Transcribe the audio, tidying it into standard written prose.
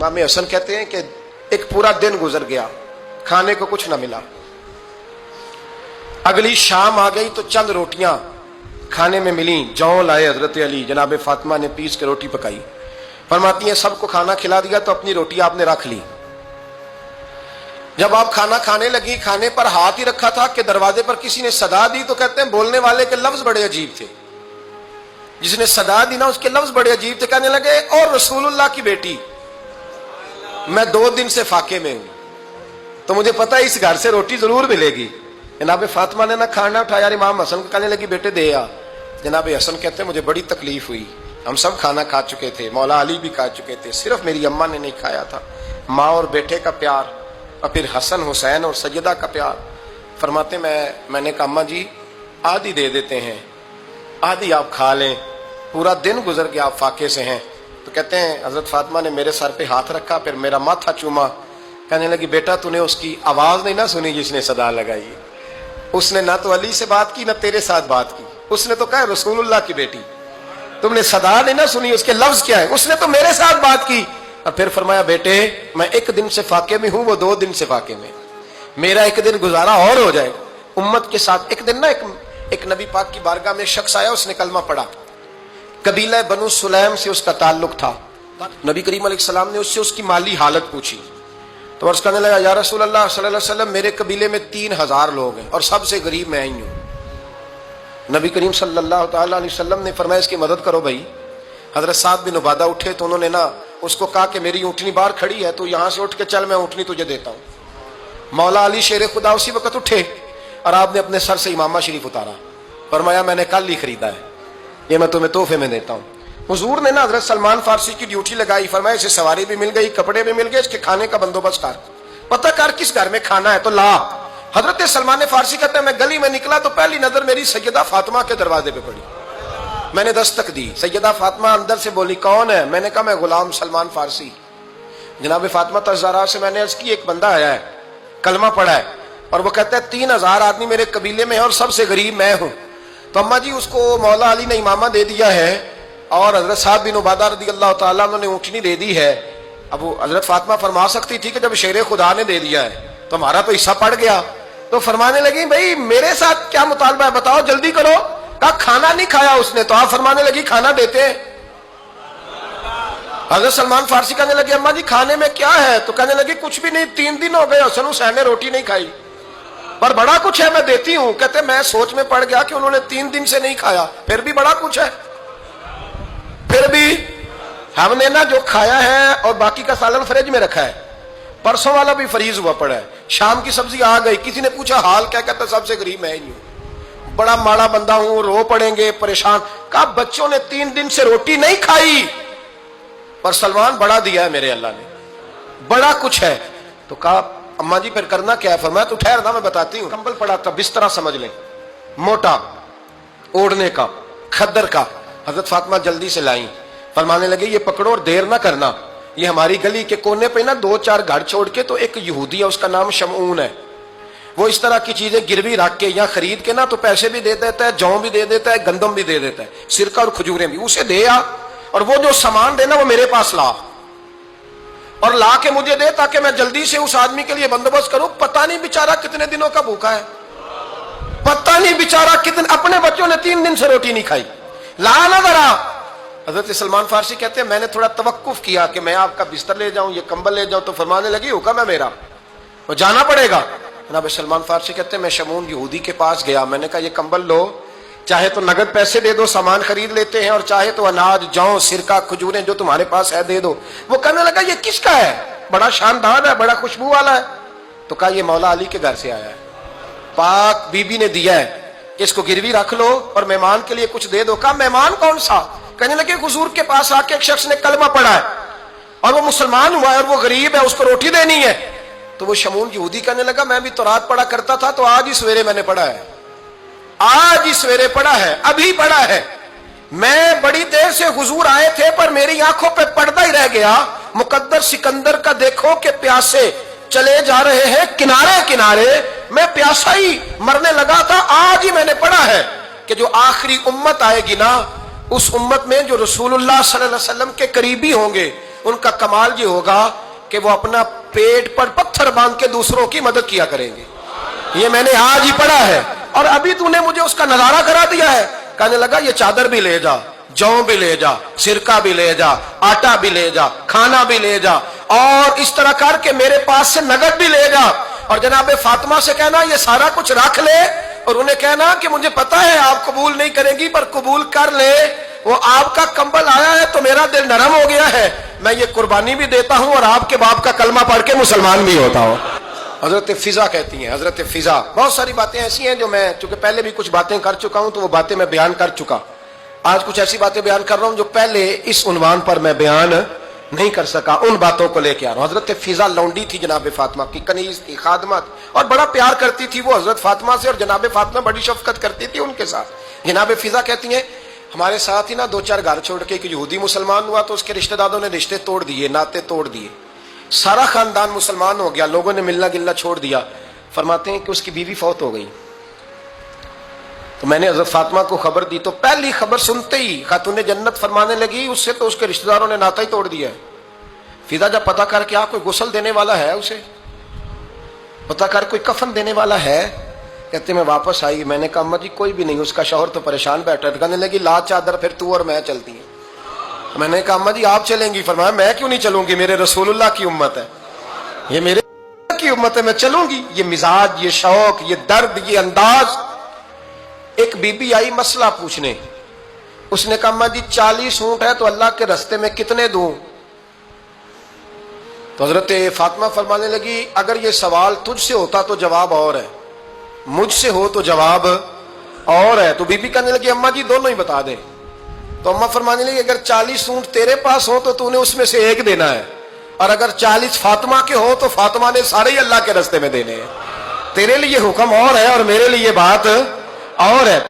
इमाम हसन कहते हैं कि एक पूरा दिन गुजर गया, खाने को कुछ ना मिला। अगली शाम आ गई तो चंद रोटियां खाने में मिली। जौ लाए हजरत अली, जनाब फातिमा ने पीस के रोटी पकाई। फरमाती हैं सबको खाना खिला दिया तो अपनी रोटी आपने रख ली। जब आप खाना खाने लगी, खाने पर हाथ ही रखा था कि दरवाजे पर किसी ने सदा दी। तो कहते हैं बोलने वाले के लफ्ज बड़े अजीब थे, जिसने सदा दी ना उसके लफ्ज बड़े अजीब थे। कहने लगे और रसूलुल्लाह की बेटी, मैं 2 दिन से फाके में हूं, तो मुझे पता है इस घर से रोटी जरूर मिलेगी। जनाब फातिमा ने ना खाना उठाया, इमाम हसन को कहने लगी बेटे दे आ। जनाब हसन कहते हैं मुझे बड़ी तकलीफ हुई, हम सब खाना खा चुके थे, मौला अली भी खा चुके थे, सिर्फ मेरी अम्मा ने नहीं खाया था। माँ और बेटे का प्यार, और फिर हसन हुसैन और सैयदा का प्यार। फरमाते मैंने कहा अम्मा जी आधी दे देते हैं, आधी आप खा लें, पूरा दिन गुजर गया आप फाके से हैं। तो कहते हैं हजरत फातिमा ने मेरे सर पे हाथ रखा, फिर मेरा माथा चूमा। कहने लगी बेटा तूने उसकी आवाज नहीं ना सुनी जिसने सदा लगाई, उसने ना तो अली से बात की ना तेरे साथ बात की, उसने तो कहा रसूलुल्लाह की बेटी। तुमने सदा नहीं ना सुनी, उसके लफ्ज क्या है, उसने तो मेरे साथ बात की। और फिर फरमाया बेटे मैं 1 दिन से फाके में हूं, वो 2 दिन से फाके में, मेरा 1 दिन गुजारा और हो जाएगा उम्मत के साथ। एक दिन ना एक नबी पाक की बारगाह में शख्स आया, उसने कलमा पढ़ा, कबीला बनु सुलैम से उसका ताल्लुक था। नबी करीम अलैहिस्सलाम ने उससे उसकी माली हालत पूछी तो अर्ज करने लगा या रसूल अल्लाह सल्लल्लाहु अलैहि वसल्लम मेरे कबीले में 3000 लोग हैं और सबसे गरीब मैं ही हूं। नबी करीम सल्लल्लाहु अलैहि वसल्लम ने फरमाया इसकी मदद करो भाई। हजरत साद बिन उबादा उठे तो उन्होंने ना उसको कहा कि मेरी ऊँटनी बाहर खड़ी है, तो यहां से उठ के चल, मैं ऊँटनी तुझे देता हूं। मौला अली शेर खुदा उसी वक्त उठे और आपने अपने सर से इमामा शरीफ उतारा, फरमाया मैंने कल ही खरीदा है, ये मैं तुम्हें तोहफे में देता हूं। हुजूर ने ना हजरत सलमान फारसी की ड्यूटी लगाई, फरमाया इसे सवारी भी मिल गई, कपड़े भी मिल गए, इसके खाने का बंदोबस्त कर, पता कर किस घर में खाना है तो ला। हजरत सलमान फारसी कहते हैं मैं गली में निकला तो पहली नजर मेरी सैयदा फातिमा के दरवाजे पे पड़ी। मैंने दस्तक दी, सैयदा फातिमा अंदर से बोली कौन है? मैंने कहा मैं गुलाम सलमान फारसी। जनाब फातिमा तज़ारा से मैंने अर्ज की एक बंदा आया है, कलमा पढ़ा है, और वो कहता है 3000 आदमी मेरे कबीले में है और सबसे गरीब मैं हूं। तो अम्मा जी उसको मौला अली ने इमामा दे दिया है और हजरत साद बिन उबादा रज़ियल्लाहु ताला अन्हु ने ऊँटनी दे दी है। अब वो हजरत फातिमा फरमा सकती थी कि जब शेर खुदा ने दे दिया है तो हमारा तो हिस्सा पड़ गया। तो फरमाने लगी भाई मेरे साथ क्या मुतालबा है बताओ, जल्दी करो। कहा खाना नहीं खाया उसने, तो आप फरमाने लगी खाना देते हैं। हजरत सलमान फारसी कहने लगे अम्मा जी खाने में क्या है? तो कहने लगी कुछ भी नहीं, 3 दिन हो गए हसन हुसैन ने रोटी नहीं खाई, पर बड़ा कुछ है मैं देती हूं। कहते मैं सोच में पड़ गया कि उन्होंने 3 दिन से नहीं खाया, फिर भी बड़ा कुछ है, फिर भी हमने ना जो खाया है और बाकी का सालन फ्रिज में रखा है, परसों वाला भी फ्रीज हुआ पड़ा है, शाम की सब्जी आ गई। किसी ने पूछा हाल क्या? कहता सबसे गरीब मैं ही हूं, बड़ा माड़ा बंदा हूं, रो पड़ेंगे परेशान। कहा बच्चों ने 3 दिन से रोटी नहीं खाई पर सलमान बड़ा दिया है मेरे अल्लाह ने, बड़ा कुछ है। तो कहा अम्मा जी फिर करना क्या है? फरमाया तो ठहर ना मैं बताती हूँ। कंबल पड़ा था, बिस्तरा समझ लें, मोटा ओढ़ने का, खद्दर का। हजरत फातिमा जल्दी से लाई, फरमाने लगे ये पकड़ो और देर ना करना। ये हमारी गली के कोने पे ना 2-4 घर छोड़ के तो एक यहूदी है, उसका नाम शमऊन है, वो इस तरह की चीजें गिरवी रख के या खरीद के ना तो पैसे भी दे देता है, जौ भी दे देता है, गंदम भी दे देता है, सिरका और खजूरें भी। उसे दे आ और वो जो सामान देना वो मेरे पास ला, और ला के मुझे दे ताकि मैं जल्दी से उस आदमी के लिए बंदोबस्त करूं। पता नहीं बेचारा कितने दिनों का भूखा है, पता नहीं बेचारा कितने, अपने बच्चों ने 3 दिन से रोटी नहीं खाई, ला ना जरा। हजरत सलमान फारसी कहते हैं मैंने थोड़ा तवक्कुफ किया कि मैं आपका बिस्तर ले जाऊं, ये कंबल ले जाऊं, तो फरमाने लगी हुक्म है मेरा, वो जाना पड़ेगा। जनाब सलमान फारसी कहते हैं मैं शमून यहूदी के पास गया, मैंने कहा ये कंबल लो, चाहे तो नगद पैसे दे दो, सामान खरीद लेते हैं, और चाहे तो अनाज, जौ, सिरका, खजूरें जो तुम्हारे पास है दे दो। वो कहने लगा ये किसका है? बड़ा शानदार है, बड़ा खुशबू वाला है। तो कहा ये मौला अली के घर से आया है, पाक बीबी ने दिया है, इसको गिरवी रख लो और मेहमान के लिए कुछ दे दो। कहा मेहमान कौन सा? कहने लगे हुजूर के पास आके एक शख्स ने कलमा पढ़ा है और वो मुसलमान हुआ है और वो गरीब है, उसको रोटी देनी है। तो वो शमून यहूदी कहने लगा मैं भी तो रात पढ़ा करता था, तो आज ही सवेरे मैंने पढ़ा है, आज ही सवेरे पढ़ा है, अभी पढ़ा है। मैं बड़ी देर से हुजूर आए थे पर मेरी आंखों पे पर्दा ही रह गया। मुकद्दर सिकंदर का देखो कि प्यासे चले जा रहे हैं किनारे किनारे, मैं प्यासा ही मरने लगा था, आज ही मैंने पढ़ा है कि जो आखिरी उम्मत आएगी ना, उस उम्मत में जो रसूलुल्लाह सल्लल्लाहु अलैहि वसल्लम के करीबी होंगे ان کا کمال یہ ہوگا کہ وہ اپنا پیٹ پر پتھر باندھ کے دوسروں کی مدد کیا کریں گے. یہ میں نے آج ہی پڑھا ہے اور ابھی تو نے مجھے اس کا نظارہ کرا دیا ہے. کہنے لگا یہ چادر بھی لے جا, جو بھی لے جا, سرکہ بھی لے جا, آٹا بھی لے جا, کھانا بھی لے جا, اور اس طرح کر کے میرے پاس سے نقد بھی لے جا, اور جناب فاطمہ سے کہنا یہ سارا کچھ رکھ لے, اور انہیں کہنا کہ مجھے پتا ہے آپ قبول نہیں کریں گی پر قبول کر لے, وہ آپ کا کمبل آیا ہے تو میرا دل نرم ہو گیا ہے, میں یہ قربانی بھی دیتا ہوں اور آپ کے باپ کا کلمہ پڑھ کے مسلمان بھی ہوتا ہوں. حضرت فضا کہتی ہیں, حضرت فضا. بہت ساری باتیں ایسی ہیں جو میں چونکہ پہلے بھی کچھ باتیں کر چکا ہوں تو وہ باتیں میں بیان کر چکا. آج کچھ ایسی باتیں بیان کر رہا ہوں جو پہلے اس عنوان پر میں بیان نہیں کر سکا, ان باتوں کو لے کے آ رہا ہوں. حضرت فضا لونڈی تھی جناب فاطمہ کی, کنیز تھی, خادمہ تھی, اور بڑا پیار کرتی تھی وہ حضرت فاطمہ سے, اور جناب فاطمہ بڑی شفقت کرتی تھی ان کے ساتھ. جناب فضا کہتی ہیں ہمارے ساتھ ہی نا 2-4 گھر چھوڑ کے ایک یہودی مسلمان ہوا تو اس کے رشتہ داروں نے رشتے توڑ دیے, ناطے توڑ دیے, سارا خاندان مسلمان ہو گیا, لوگوں نے ملنا گلنا چھوڑ دیا. فرماتے ہیں کہ اس کی بیوی فوت ہو گئی. تو میں نے حضرت فاطمہ کو خبر دی تو پہلی خبر سنتے ہی خاتون جنت فرمانے لگی اس سے تو اس کے رشتہ داروں نے ناتا ہی توڑ دیا ہے. فضا جب پتا کر کے کوئی غسل دینے والا ہے, اسے پتا کر کوئی کفن دینے والا ہے, کہتے میں واپس آئی. میں نے کہا اما جی کوئی بھی نہیں, اس کا شوہر تو پریشان بیٹھا ہے. کہنے لگی لا چادر پھر تو اور میں چلتی ہیں. میں نے کہا اما جی آپ چلیں گی. فرمایا میں کیوں نہیں چلوں گی, میرے رسول اللہ کی امت ہے, یہ میرے کی امت ہے, میں چلوں گی. یہ مزاج, یہ شوق, یہ درد, یہ انداز. ایک بی بی آئی مسئلہ پوچھنے, اس نے کہا اما جی 40 اونٹ ہے تو اللہ کے رستے میں کتنے دوں؟ تو حضرت فاطمہ فرمانے لگی اگر یہ سوال تجھ سے ہوتا تو جواب اور ہے, مجھ سے ہو تو جواب اور ہے. تو بی بی کہنے لگی اما جی دونوں ہی بتا دیں. تو اما فرمانے لگی اگر 40 اونٹ تیرے پاس ہو تو نے اس میں سے ایک دینا ہے, اور اگر 40 فاطمہ کے ہو تو فاطمہ نے سارے ہی اللہ کے رستے میں دینے ہیں. تیرے لیے حکم اور ہے اور میرے لیے بات اور ہے.